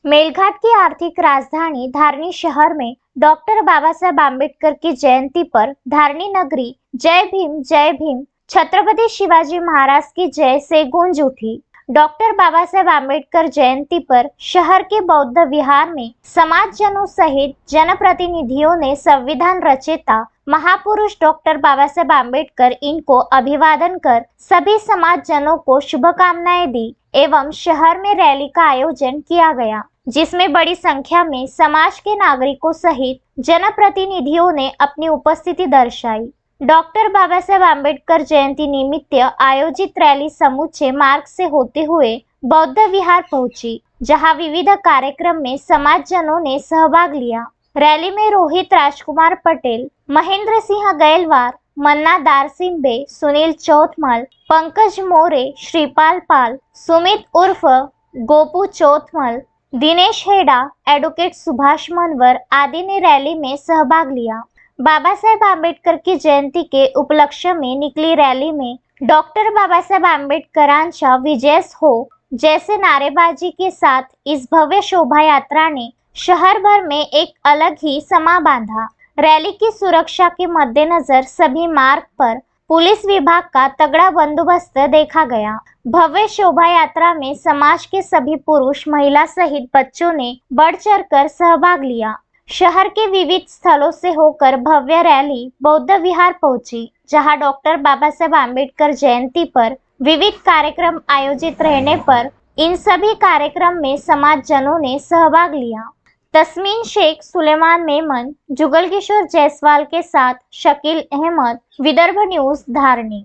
मेलघाट की आर्थिक राजधानी धारनी शहर में डॉक्टर बाबा साहेब आम्बेडकर की जयंती पर धारनी नगरी जय भीम छत्रपति शिवाजी महाराज की जय से गूंज उठी। डॉक्टर बाबा साहेब आम्बेडकर जयंती पर शहर के बौद्ध विहार में समाजजनों सहित जनप्रतिनिधियों ने संविधान रचयिता महापुरुष डॉक्टर बाबा साहेब आम्बेडकर इनको अभिवादन कर सभी समाजजनों को शुभकामनाएं दी एवं शहर में रैली का आयोजन किया गया, जिसमें बड़ी संख्या में समाज के नागरिकों सहित जनप्रतिनिधियों ने अपनी उपस्थिति दर्शाई। डॉक्टर बाबा साहेब आम्बेडकर जयंती निमित्त आयोजित रैली समूचे मार्ग से होते हुए बौद्ध विहार पहुंची, जहां विविध कार्यक्रम में समाजजनों ने सहभाग लिया। रैली में रोहित राजकुमार पटेल, महेंद्र सिंह गैलवार, मन्ना दारसिंबे, सुनील चौथमल, पंकज मोरे, श्रीपाल पाल, सुमित उर्फ गोपू चौथमल, दिनेश हेडा, एडवोकेट सुभाष मनवर आदि ने रैली में सहभाग लिया। बाबा साहेब आम्बेडकर की जयंती के उपलक्ष्य में निकली रैली में डॉक्टर बाबा साहेब आम्बेडकरांच्या विजयस हो जैसे नारेबाजी के साथ इस भव्य शोभा यात्रा ने शहर भर में एक अलग ही समा बांधा। रैली की सुरक्षा के मद्देनजर सभी मार्ग पर पुलिस विभाग का तगड़ा बंदोबस्त देखा गया। भव्य शोभा यात्रा में समाज के सभी पुरुष, महिला सहित बच्चों ने बढ़ चढ़कर सहभाग लिया। शहर के विविध स्थलों से होकर भव्य रैली बौद्ध विहार पहुंची, जहां डॉक्टर बाबा साहेब आम्बेडकर जयंती पर विविध कार्यक्रम आयोजित रहने पर इन सभी कार्यक्रम में समाजजनों ने सहभाग लिया। तस्मीन शेख, सुलेमान मेमन, जुगल किशोर जायसवाल के साथ शकील अहमद, विदर्भ न्यूज, धारनी।